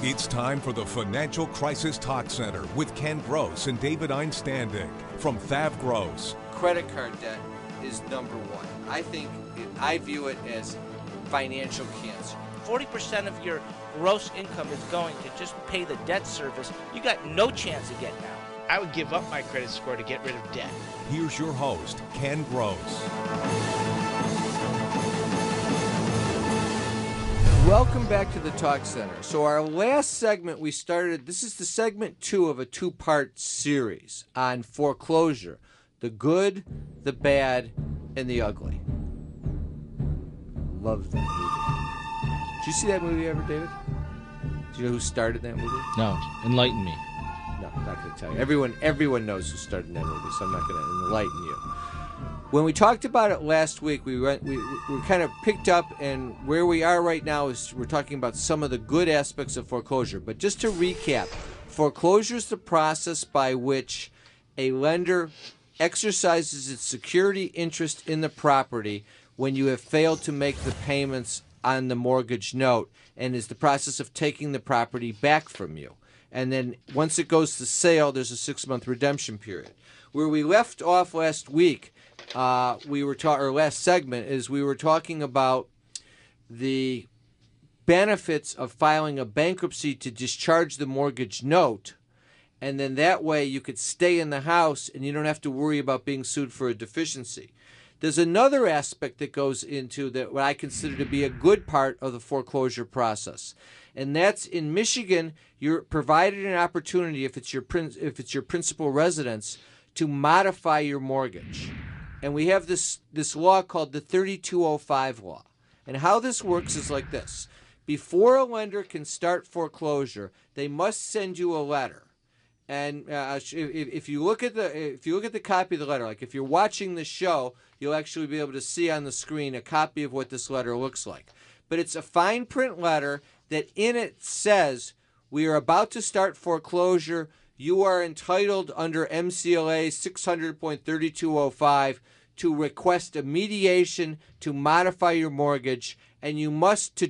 It's time for the Financial Crisis Talk Center with Ken Gross and David Einstandig from Thav Gross. Credit card debt is number one. I view it as financial cancer. 40% of your gross income is going to just pay the debt service. You got no chance of getting out. I would give up my credit score to get rid of debt. Here's your host, Ken Gross. Welcome back to the Talk Center. So our last segment we started, this is the segment 2 of a 2-part series on foreclosure. The good, the bad, and the ugly. Love that movie. Did you see that movie ever, David? Do you know who started that movie? No, enlighten me. No, I'm not going to tell you. Everyone knows who started that movie, so I'm not going to enlighten you. When we talked about it last week, we kind of picked up, and where we are right now is we're talking about some of the good aspects of foreclosure. But just to recap, foreclosure is the process by which a lender exercises its security interest in the property when you have failed to make the payments on the mortgage note, and is the process of taking the property back from you. And then once it goes to sale, there's a 6-month redemption period. Where we left off last week, our last segment is we were talking about the benefits of filing a bankruptcy to discharge the mortgage note, and then that way you could stay in the house and you don't have to worry about being sued for a deficiency. There's another aspect that goes into that what I consider to be a good part of the foreclosure process, and that's in Michigan. You're provided an opportunity if it's your principal residence to modify your mortgage. And we have this law called the 3205 law. And how this works is like this. Before a lender can start foreclosure, they must send you a letter. And if you look at the copy of the letter, like if you're watching the show, you'll actually be able to see on the screen a copy of what this letter looks like. But it's a fine print letter that in it says, we are about to start foreclosure. You are entitled under MCLA 600.3205 to request a mediation to modify your mortgage, and you must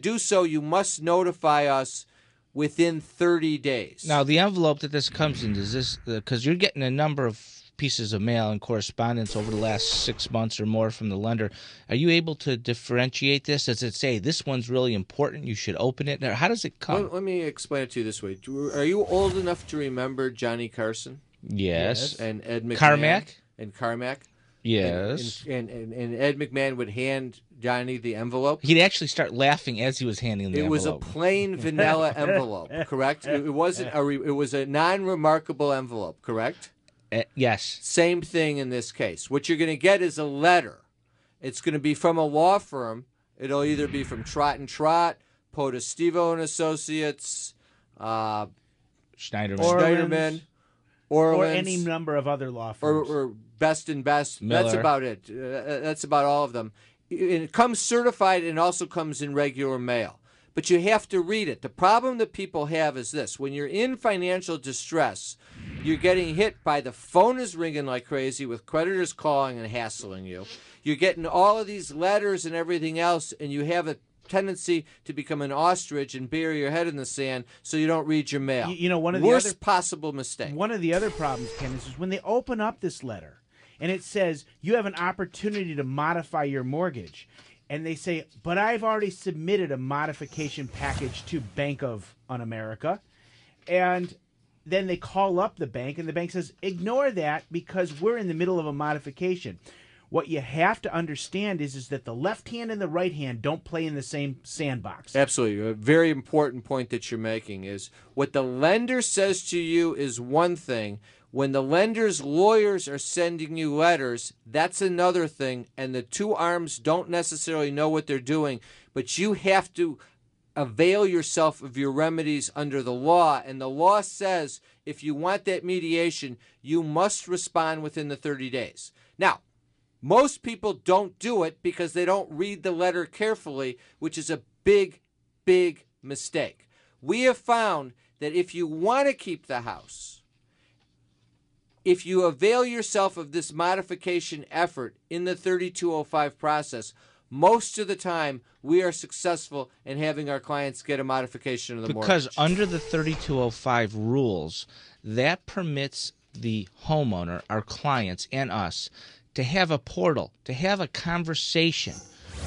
notify us within 30 days. Now, the envelope that this comes in, is this because you're getting a number of pieces of mail and correspondence over the last 6 months or more from the lender. Are you able to differentiate this? Does it say this one's really important, you should open it? How does it come? Let me explain it to you this way. Are you old enough to remember Johnny Carson? Yes. And Ed McMahon? Carmack? Yes. And Ed McMahon would hand Johnny the envelope. He'd actually start laughing as he was handing the envelope. It was a plain vanilla envelope, correct? It wasn't. It was a non-remarkable envelope, correct? Yes. Same thing in this case. What you're going to get is a letter. It's going to be from a law firm. It'll either be from Trott and Trott, Podestivo and Associates, Schneiderman, or any number of other law firms, or Best and Best. Miller. That's about it. That's about all of them. It comes certified and also comes in regular mail. But you have to read it. The problem that people have is this. When you're in financial distress, you're getting hit by the phone is ringing like crazy with creditors calling and hassling you. You're getting all of these letters and everything else, and you have a tendency to become an ostrich and bury your head in the sand so you don't read your mail. One of the worst possible mistake. One of the other problems, Ken, is when they open up this letter and it says you have an opportunity to modify your mortgage. And they say, but I've already submitted a modification package to Bank of America. And then they call up the bank, and the bank says, ignore that because we're in the middle of a modification. What you have to understand is that the left hand and the right hand don't play in the same sandbox. Absolutely. A very important point that you're making is what the lender says to you is one thing. When the lender's lawyers are sending you letters, that's another thing, and the two arms don't necessarily know what they're doing, but you have to avail yourself of your remedies under the law, and the law says if you want that mediation, you must respond within the 30 days. Now, most people don't do it because they don't read the letter carefully, which is a big, big mistake. We have found that if you want to keep the house, if you avail yourself of this modification effort in the 3205 process, most of the time we are successful in having our clients get a modification of the mortgage. Because under the 3205 rules, that permits the homeowner, our clients, and us to have a portal, to have a conversation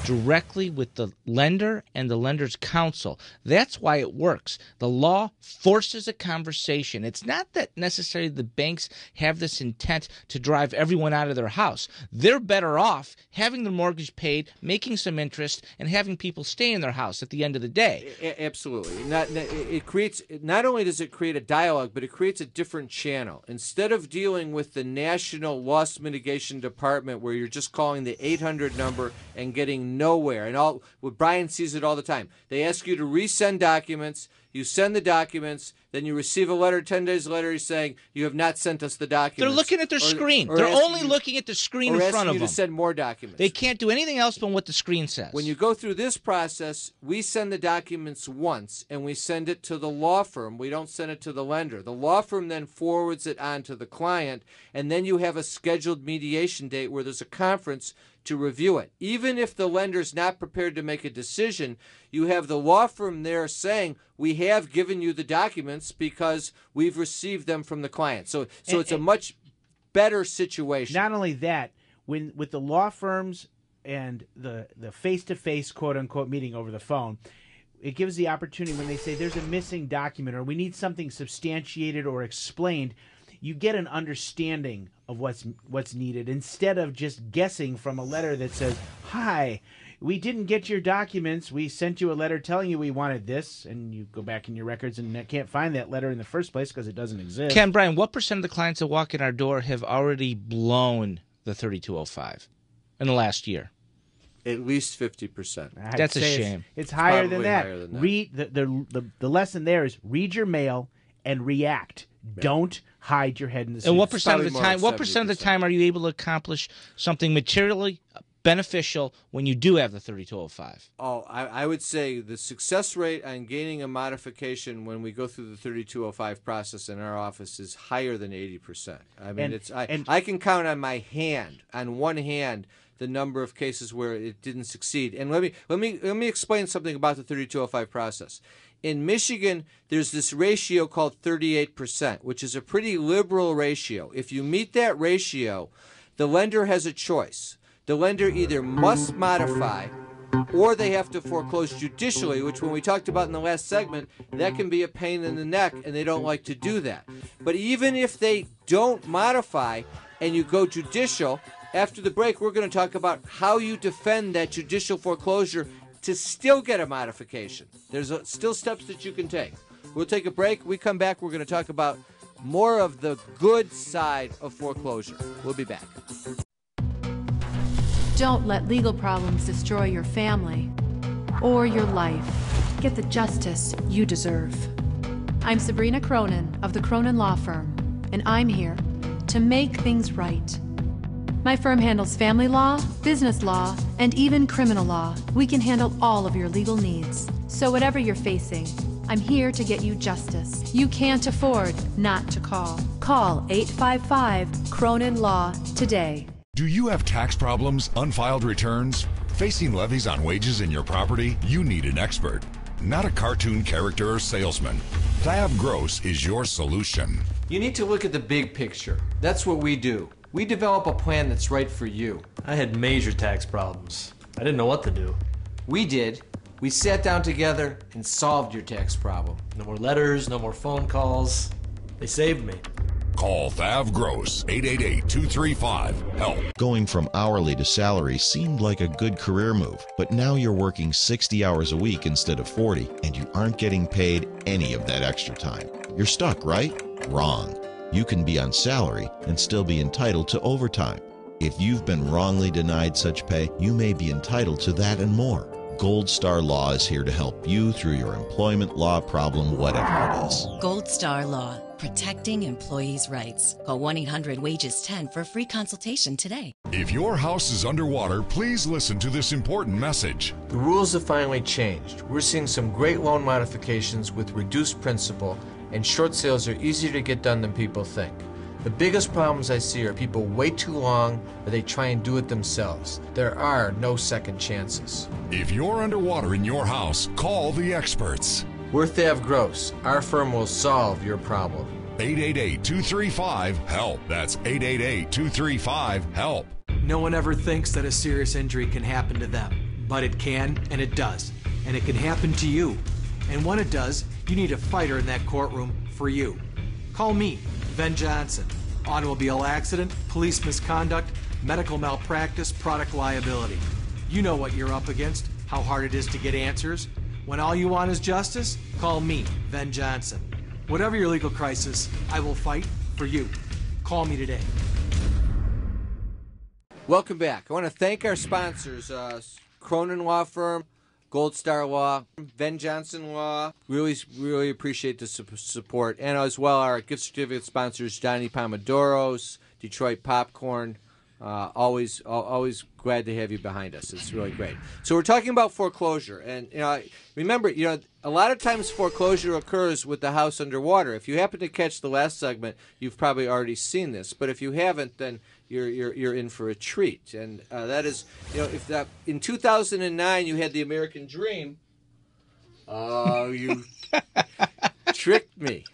directly with the lender and the lender's counsel. That's why it works. The law forces a conversation. It's not that necessarily the banks have this intent to drive everyone out of their house. They're better off having the mortgage paid, making some interest, and having people stay in their house at the end of the day. Absolutely. Not only does it create a dialogue, but it creates a different channel. Instead of dealing with the National Loss Mitigation Department where you're just calling the 800 number and getting nowhere, and Brian sees it all the time. They ask you to resend documents. You send the documents, then you receive a letter 10 days later saying you have not sent us the documents. They're looking at their screen. They're only looking at the screen in front of them. Or asking you to send more documents. They can't do anything else but what the screen says. When you go through this process, we send the documents once, and we send it to the law firm. We don't send it to the lender. The law firm then forwards it on to the client, and then you have a scheduled mediation date where there's a conference to review it. Even if the lender's not prepared to make a decision, you have the law firm there saying, we have given you the documents because we've received them from the client. So it's a much better situation. Not only that, with the law firms and the face-to-face quote-unquote meeting over the phone, it gives the opportunity when they say there's a missing document or we need something substantiated or explained, you get an understanding of what's needed instead of just guessing from a letter that says, hi, we didn't get your documents. We sent you a letter telling you we wanted this, and you go back in your records and can't find that letter in the first place because it doesn't exist. Ken, Brian, what percent of the clients that walk in our door have already blown the 3205 in the last year? At least 50%. That's a shame. It's higher than that. Higher than that. Read the lesson there is read your mail and react. Yeah. Don't hide your head in the sand. And what percent of the time? What percent of the time are you able to accomplish something materially beneficial when you do have the 3205? Oh, I would say the success rate on gaining a modification when we go through the 3205 process in our office is higher than 80%. I mean, I can count on one hand, the number of cases where it didn't succeed. And let me explain something about the 3205 process. In Michigan, there's this ratio called 38%, which is a pretty liberal ratio. If you meet that ratio, the lender has a choice. The lender either must modify or they have to foreclose judicially, which when we talked about in the last segment, that can be a pain in the neck, and they don't like to do that. But even if they don't modify and you go judicial, after the break, we're going to talk about how you defend that judicial foreclosure to still get a modification. There's still steps that you can take. We'll take a break. We come back, we're going to talk about more of the good side of foreclosure. We'll be back. Don't let legal problems destroy your family or your life. Get the justice you deserve. I'm Sabrina Cronin of the Cronin Law Firm, and I'm here to make things right. My firm handles family law, business law, and even criminal law. We can handle all of your legal needs. So whatever you're facing, I'm here to get you justice. You can't afford not to call. Call 855-CRONIN-LAW today. Do you have tax problems, unfiled returns? Facing levies on wages in your property? You need an expert, not a cartoon character or salesman. Thav Gross is your solution. You need to look at the big picture. That's what we do. We develop a plan that's right for you. I had major tax problems. I didn't know what to do. We did. We sat down together and solved your tax problem. No more letters, no more phone calls. They saved me. Call Thav Gross, 888-235-HELP. Going from hourly to salary seemed like a good career move, but now you're working 60 hours a week instead of 40, and you aren't getting paid any of that extra time. You're stuck, right? Wrong. You can be on salary and still be entitled to overtime. If you've been wrongly denied such pay, you may be entitled to that and more. Gold Star Law is here to help you through your employment law problem, whatever it is. Gold Star Law, protecting employees' rights. Call 1-800-WAGES-10 for a free consultation today. If your house is underwater, please listen to this important message. The rules have finally changed. We're seeing some great loan modifications with reduced principal, and short sales are easier to get done than people think. The biggest problems I see are people wait too long or they try and do it themselves. There are no second chances. If you're underwater in your house, call the experts. We're Thav Gross. Our firm will solve your problem. 888-235-HELP. That's 888-235-HELP. No one ever thinks that a serious injury can happen to them, but it can, and it does. And it can happen to you. And when it does, you need a fighter in that courtroom for you. Call me, Ben Johnson. Automobile accident, police misconduct, medical malpractice, product liability. You know what you're up against, how hard it is to get answers. When all you want is justice, call me, Ben Johnson. Whatever your legal crisis, I will fight for you. Call me today. Welcome back. I want to thank our sponsors, Cronin Law Firm, Gold Star Law, Ben Johnson Law. Really appreciate the support. And as well, our gift certificate sponsors, Johnny Pomodoros, Detroit Popcorn. Always glad to have you behind us. It's really great. So we're talking about foreclosure. And, remember, a lot of times foreclosure occurs with the house underwater. If you happen to catch the last segment, you've probably already seen this. But if you haven't, then you're in for a treat. And that is, if that in 2009 you had the American Dream, you tricked me.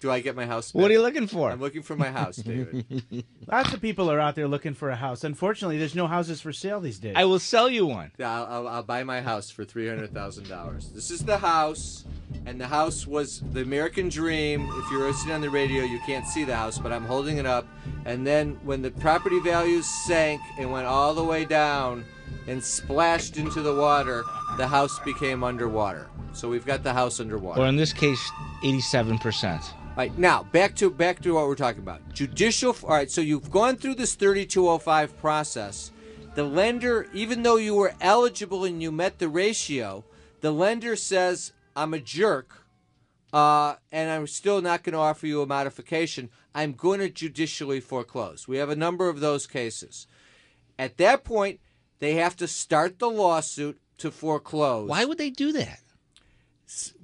Do I get my house back? What are you looking for? I'm looking for my house, David. Lots of people are out there looking for a house. Unfortunately, there's no houses for sale these days. I will sell you one. I'll buy my house for $300,000. This is the house, and the house was the American Dream. If you're listening on the radio, you can't see the house, but I'm holding it up. And then when the property values sank and went all the way down and splashed into the water, the house became underwater. So we've got the house underwater. Or in this case, 87%. All right, now back to what we're talking about. All right, so you've gone through this 3205 process. The lender, even though you were eligible and you met the ratio, the lender says, I'm a jerk, and I'm still not going to offer you a modification. I'm going to judicially foreclose. We have a number of those cases. At that point, they have to start the lawsuit to foreclose. Why would they do that?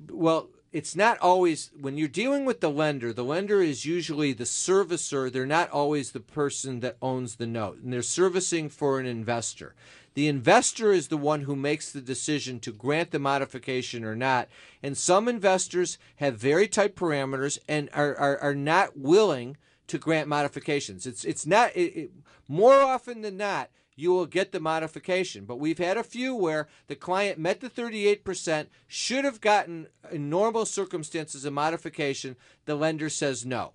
Well, it's not always, when you're dealing with the lender is usually the servicer. They're not always the person that owns the note, and they're servicing for an investor. The investor is the one who makes the decision to grant the modification or not, and some investors have very tight parameters and are not willing to grant modifications. It's not, more often than not, you will get the modification. But we've had a few where the client met the 38%, should have gotten, in normal circumstances, a modification. The lender says no.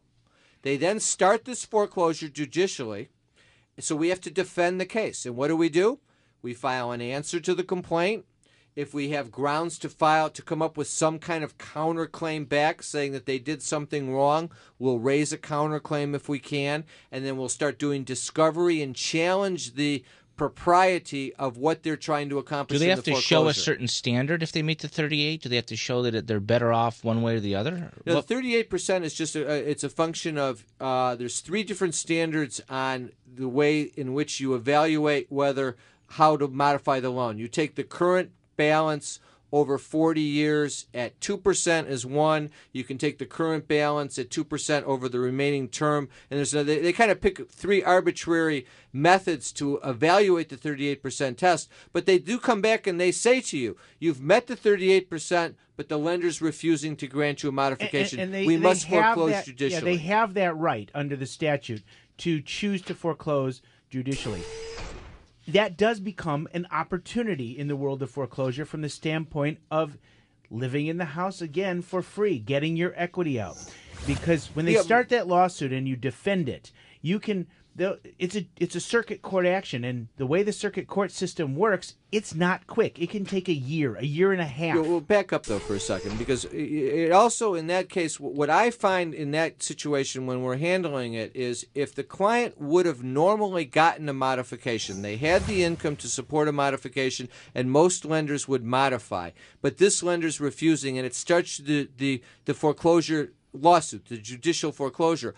They then start this foreclosure judicially, so we have to defend the case. And what do? We file an answer to the complaint. If we have grounds to come up with some kind of counterclaim back saying that they did something wrong, we'll raise a counterclaim if we can, and then we'll start doing discovery and challenge the propriety of what they're trying to accomplish. Do they have to show a foreclosure. certain standard if they meet the 38? Do they have to show that they're better off one way or the other? No, the 38% is just it's a function of there's three different standards on the way in which you evaluate how to modify the loan. You take the current balance over 40 years at 2% is one. You can take the current balance at 2% over the remaining term. And they kind of pick three arbitrary methods to evaluate the 38% test. But they do come back and they say to you, you've met the 38%, but the lender's refusing to grant you a modification. And we must foreclose judicially. Yeah, they have that right under the statute to choose to foreclose judicially. That does become an opportunity in the world of foreclosure from the standpoint of living in the house again for free, getting your equity out. Because when they start that lawsuit and you defend it, you can. It's a circuit court action, and the way the circuit court system works, it's not quick. It can take a year and a half. We'll back up, though, for a second, because it also, in that case, what I find in that situation when we're handling it is if the client would have normally gotten a modification, they had the income to support a modification, and most lenders would modify, but this lender's refusing, and it starts the foreclosure lawsuit, the judicial foreclosure.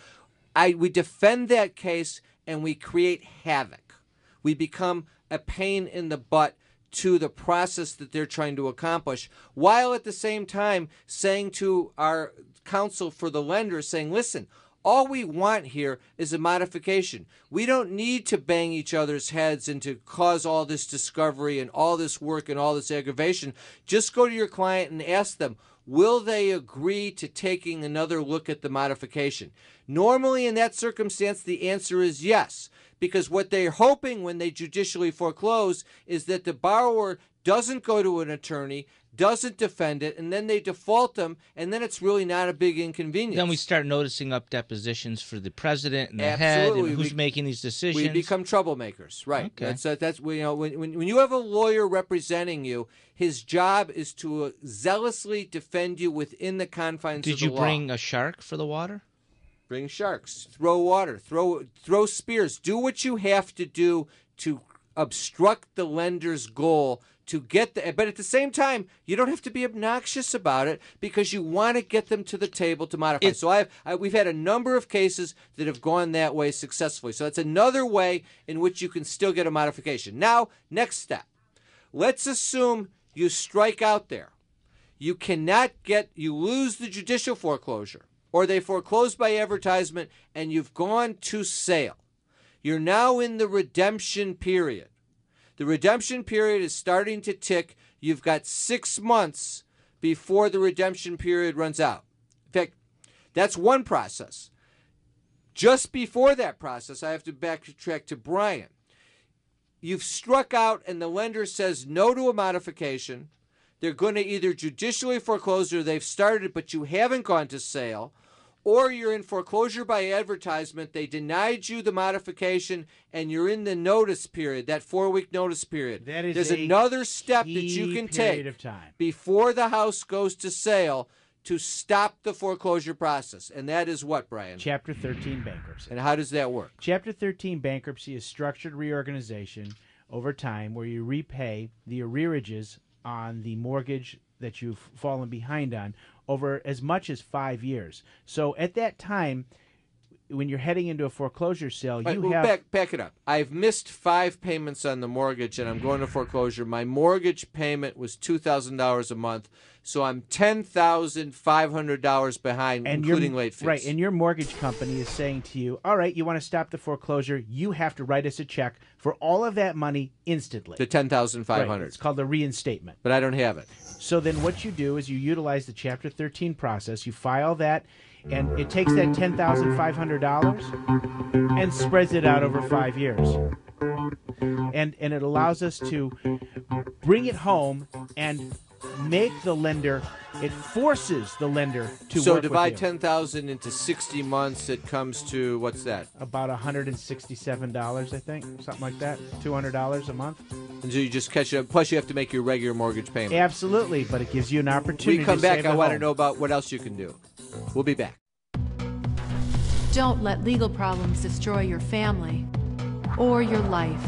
We defend that case and we create havoc. We become a pain in the butt to the process that they're trying to accomplish, while at the same time saying to our counsel for the lender, saying, listen, All we want here is a modification. We don't need to bang each other's heads and to cause all this discovery and all this work and all this aggravation. Just go to your client and ask them, will they agree to taking another look at the modification? Normally, in that circumstance, the answer is yes, because what they're hoping when they judicially foreclose is that the borrower doesn't go to an attorney, doesn't defend it, and then they default them, and then it's really not a big inconvenience. Then we start noticing up depositions for the president and the Absolutely. head, and who's making these decisions. We become troublemakers, right? Okay. That's when you have a lawyer representing you, his job is to zealously defend you within the confines of the law. Did you bring a shark for the water? Bring sharks, throw water, throw spears. Do what you have to do to obstruct the lender's goal to get the, but at the same time, you don't have to be obnoxious about it because you want to get them to the table to modify. So we've had a number of cases that have gone that way successfully. So that's another way in which you can still get a modification. Now, next step. Let's assume you strike out there. You lose the judicial foreclosure, or they foreclose by advertisement and you've gone to sale. You're now in the redemption period. The redemption period is starting to tick. You've got 6 months before the redemption period runs out. In fact, that's one process. Just before that process, I have to backtrack to Brian. You've struck out and the lender says no to a modification. They're going to either judicially foreclose or they've started but you haven't gone to sale, or you're in foreclosure by advertisement, they denied you the modification, and you're in the notice period, that 4-week notice period. There's another step that you can take before the house goes to sale to stop the foreclosure process. And that is what, Brian? Chapter 13 bankruptcy. And how does that work? Chapter 13 bankruptcy is structured reorganization over time where you repay the arrearages on the mortgage that you've fallen behind on over as much as 5 years. So at that time, when you're heading into a foreclosure sale, back it up. I've missed 5 payments on the mortgage, and I'm going to foreclosure. My mortgage payment was $2,000 a month, so I'm $10,500 behind, including late fees. Right, and your mortgage company is saying to you, all right, you want to stop the foreclosure, you have to write us a check for all of that money instantly. The $10,500. Right, it's called the reinstatement. But I don't have it. So then what you do is you utilize the Chapter 13 process, you file that, and it takes that $10,500 and spreads it out over 5 years. And it allows us to bring it home and make the lender, it forces the lender to so work divide with you. $10,000 into 60 months, it comes to, what's that? About $167, I think, something like that, $200 a month. And so you just catch it up, plus you have to make your regular mortgage payment. Absolutely, but it gives you an opportunity we come to back, save I at want to home. know about what else you can do. We'll be back. Don't let legal problems destroy your family or your life.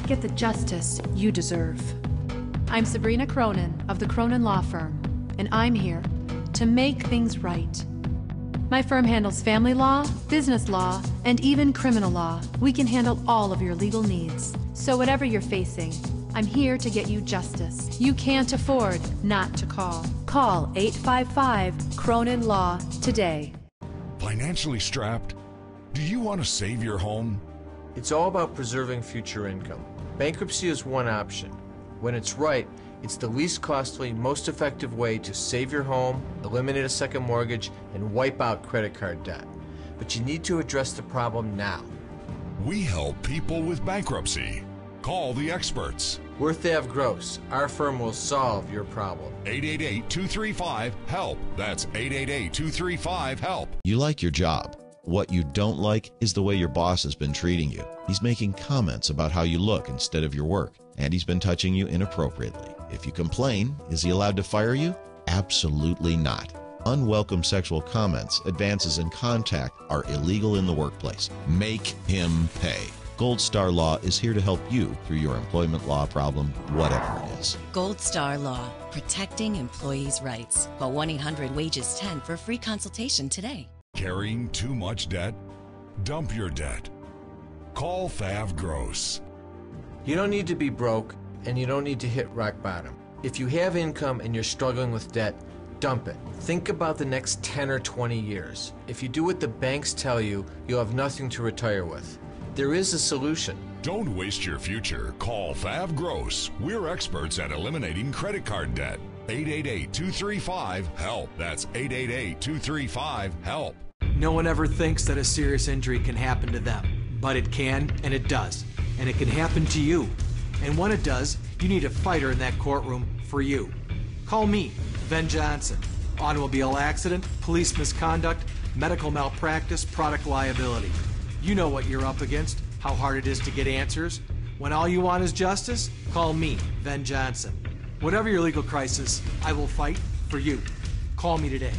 Get the justice you deserve. I'm Sabrina Cronin of the Cronin Law Firm, and I'm here to make things right. My firm handles family law, business law, and even criminal law. We can handle all of your legal needs. So whatever you're facing, I'm here to get you justice. You can't afford not to call. Call 855-CRONIN-LAW today. Financially strapped? Do you want to save your home? It's all about preserving future income. Bankruptcy is one option. When it's right, it's the least costly, most effective way to save your home, eliminate a second mortgage, and wipe out credit card debt. But you need to address the problem now. We help people with bankruptcy. Call the experts. We're Thav Gross. Our firm will solve your problem. 888-235-HELP. That's 888-235-HELP. You like your job. What you don't like is the way your boss has been treating you. He's making comments about how you look instead of your work, and he's been touching you inappropriately. If you complain, is he allowed to fire you? Absolutely not. Unwelcome sexual comments, advances in contact are illegal in the workplace. Make him pay. Gold Star Law is here to help you through your employment law problem, whatever it is. Gold Star Law, protecting employees' rights. Call 1-800-WAGES-10 for a free consultation today. Carrying too much debt? Dump your debt. Call Thav Gross. You don't need to be broke, and you don't need to hit rock bottom. If you have income and you're struggling with debt, Dump it. Think about the next 10 or 20 years. If you do what the banks tell you, you'll have nothing to retire with. There is a solution. Don't waste your future. Call Fav Gross. We're experts at eliminating credit card debt. 888-235-HELP. That's 888-235-HELP. No one ever thinks that a serious injury can happen to them, but it can, and it does. And it can happen to you. And when it does, you need a fighter in that courtroom for you. Call me, Ben Johnson. Automobile accident, police misconduct, medical malpractice, product liability. You know what you're up against, how hard it is to get answers. When all you want is justice, call me, Ben Johnson. Whatever your legal crisis, I will fight for you. Call me today.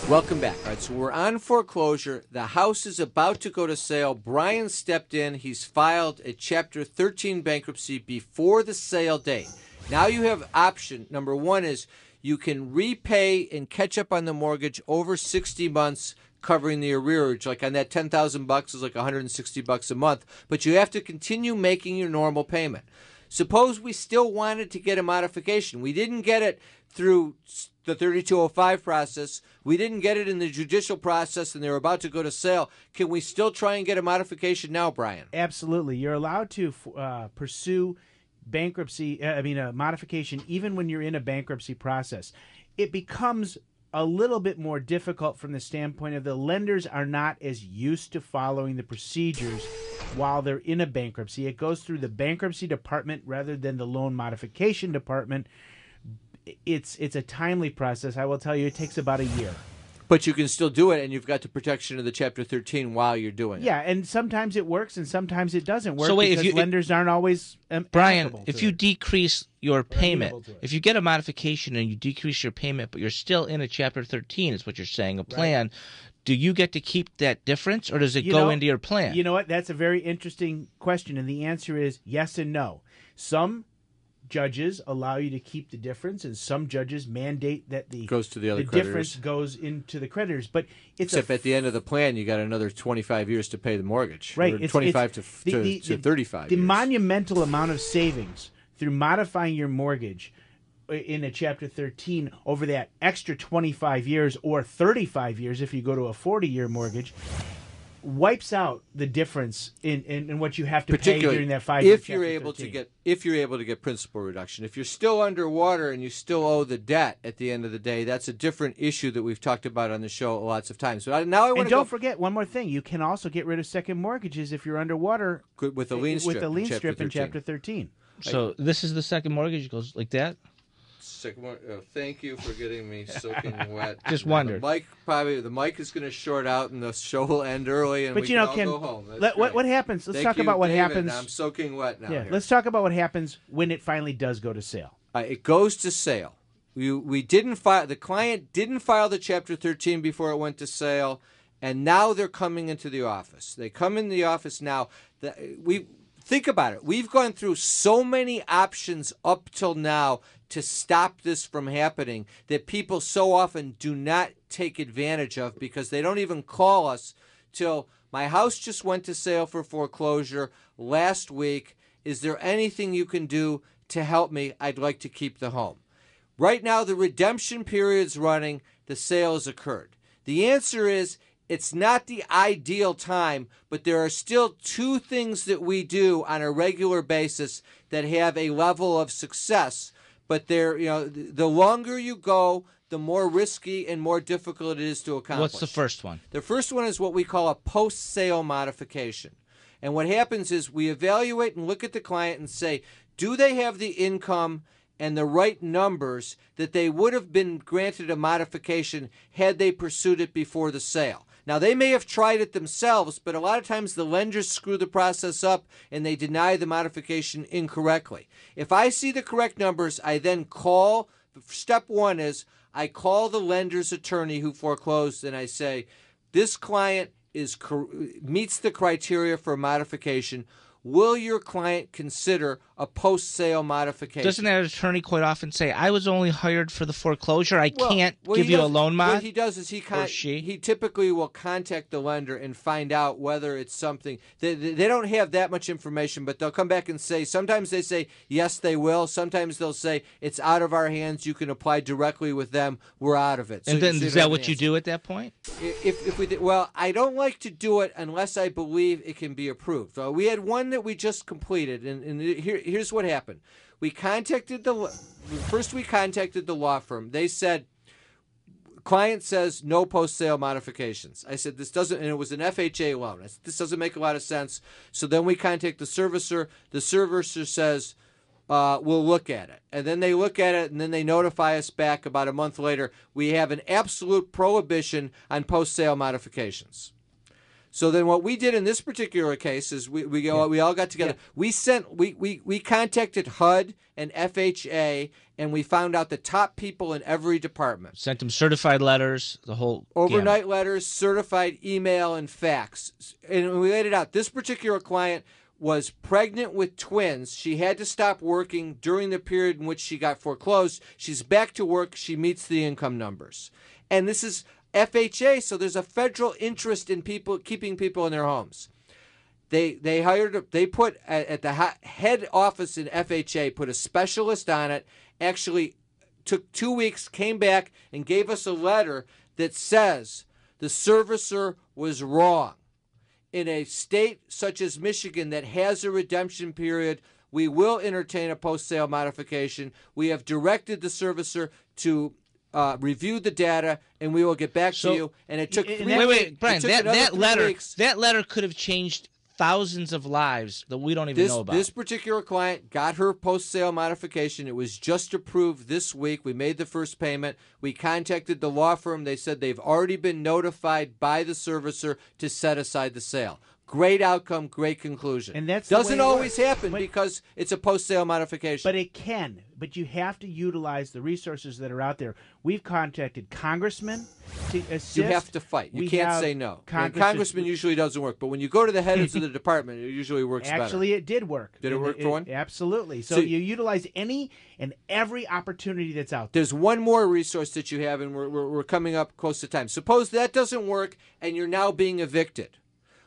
Welcome back. All right, so we're on foreclosure. The house is about to go to sale. Brian stepped in. He's filed a Chapter 13 bankruptcy before the sale date. Now you have option. Number one is you can repay and catch up on the mortgage over 60 months, covering the arrearage. Like on that $10,000 is like $160 a month, but you have to continue making your normal payment. Suppose we still wanted to get a modification. We didn't get it through the 3205 process. We didn't get it in the judicial process, and they're about to go to sale. Can we still try and get a modification now, Brian? Absolutely. You're allowed to pursue a modification even when you're in a bankruptcy process. It becomes a little bit more difficult from the standpoint of the lenders are not as used to following the procedures while they're in a bankruptcy. It goes through the bankruptcy department rather than the loan modification department. It's a timely process. I will tell you, it takes about a year. But you can still do it, and you've got the protection of the Chapter 13 while you're doing it. Yeah, and sometimes it works, and sometimes it doesn't work. So wait, because lenders aren't always Brian, if you decrease your payment, if you get a modification and you decrease your payment, but you're still in a Chapter 13, is what you're saying, a plan, right, do you get to keep that difference, or does it go into your plan? You know what? That's a very interesting question, and the answer is yes and no. Some judges allow you to keep the difference, and some judges mandate that the difference goes into the creditors. But except at the end of the plan, you got another 25 years to pay the mortgage. Right, or 25 to 35 The years. monumental amount of savings through modifying your mortgage in a Chapter 13 over that extra 25 years or 35 years if you go to a 40-year mortgage wipes out the difference in what you have to pay during that 5 years. If you're able to get principal reduction. If you're still underwater and you still owe the debt at the end of the day, that's a different issue that we've talked about on the show lots of times. So don't forget one more thing. You can also get rid of second mortgages if you're underwater with a lien strip in Chapter 13. So this is the second mortgage. It goes like that. Thank you for getting me soaking wet. Just wondered. The mic is going to short out, and the show will end early, and we can all go home. What happens? Let's talk about what happens. I'm soaking wet now. Yeah, let's talk about what happens when it finally does go to sale. It goes to sale. We didn't file. The client didn't file the Chapter 13 before it went to sale, and now they're coming into the office. They come in the office now. Think about it. We've gone through so many options up till now to stop this from happening that people so often do not take advantage of because they don't even call us till my house just went to sale for foreclosure last week. Is there anything you can do to help me? I'd like to keep the home. Right now, the redemption period's running. The sale has occurred. The answer is it's not the ideal time, but there are still two things that we do on a regular basis that have a level of success. But the longer you go, the more risky and more difficult it is to accomplish. What's the first one? The first one is what we call a post-sale modification. And what happens is we evaluate and look at the client and say, do they have the income and the right numbers that they would have been granted a modification had they pursued it before the sale? Now, they may have tried it themselves, but a lot of times the lenders screw the process up and they deny the modification incorrectly. If I see the correct numbers, I then call. Step one is I call the lender's attorney who foreclosed and I say, this client meets the criteria for modification. will your client consider a post-sale modification? Doesn't that attorney quite often say, I was only hired for the foreclosure, I can't give you a loan mod? What he does is he typically will contact the lender and find out whether it's something. They don't have that much information, but they'll come back and say, sometimes they say, yes, they will. Sometimes they'll say, it's out of our hands, you can apply directly with them, we're out of it. And then is that what you do at that point? If we did, well, I don't like to do it unless I believe it can be approved. We had one that we just completed, and here's what happened. We contacted the law firm. They said, client says no post-sale modifications. I said, this doesn't, and it was an FHA loan. I said, this doesn't make a lot of sense. So then we contact the servicer. The servicer says, we'll look at it. And then they look at it, and then they notify us back about a month later. We have an absolute prohibition on post-sale modifications. So then what we did in this particular case is we all got together. Yeah. We contacted HUD and FHA, and we found out the top people in every department. Sent them certified letters, the whole overnight letters, certified email, and fax. And we laid it out. This particular client was pregnant with twins. She had to stop working during the period in which she got foreclosed. She's back to work. She meets the income numbers. And this is FHA, so there's a federal interest in people keeping people in their homes. They put at the head office in FHA, put a specialist on it, actually took 2 weeks, came back and gave us a letter that says the servicer was wrong. In a state such as Michigan that has a redemption period, we will entertain a post-sale modification. We have directed the servicer to review the data, and we will get back to you. And it took wait, Brian, that letter could have changed thousands of lives that we don't even know about. This particular client got her post-sale modification. It was just approved this week. We made the first payment. We contacted the law firm. They said they've already been notified by the servicer to set aside the sale. Great outcome, great conclusion. And that doesn't always happen because it's a post-sale modification. But it can. But you have to utilize the resources that are out there. We've contacted congressmen to assist. You have to fight. You can't say no. Congressman usually doesn't work. But when you go to the heads of the department, it usually works better. Actually, it did work. Did it work for one? Absolutely. So you utilize any and every opportunity that's out there. There's one more resource that you have, and we're coming up close to time. Suppose that doesn't work, and you're now being evicted.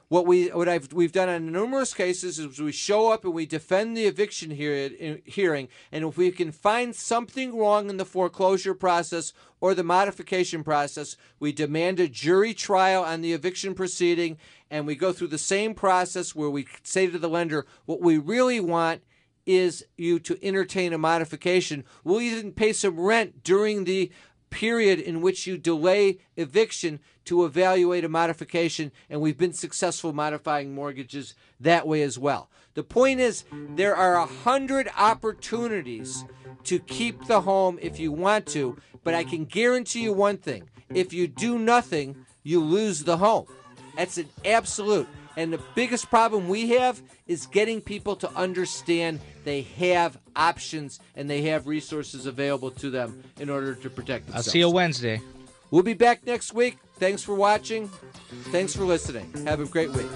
What we've done on numerous cases is we show up and we defend the eviction hearing, and if we can find something wrong in the foreclosure process or the modification process, we demand a jury trial on the eviction proceeding, and we go through the same process where we say to the lender, what we really want is you to entertain a modification. We'll even pay some rent during the period in which you delay eviction to evaluate a modification, and we've been successful modifying mortgages that way as well. The point is, there are 100 opportunities to keep the home if you want to, but I can guarantee you one thing. If you do nothing, you lose the home. That's an absolute. And the biggest problem we have is getting people to understand they have options and they have resources available to them in order to protect themselves. I'll see you Wednesday. We'll be back next week. Thanks for watching. Thanks for listening. Have a great week.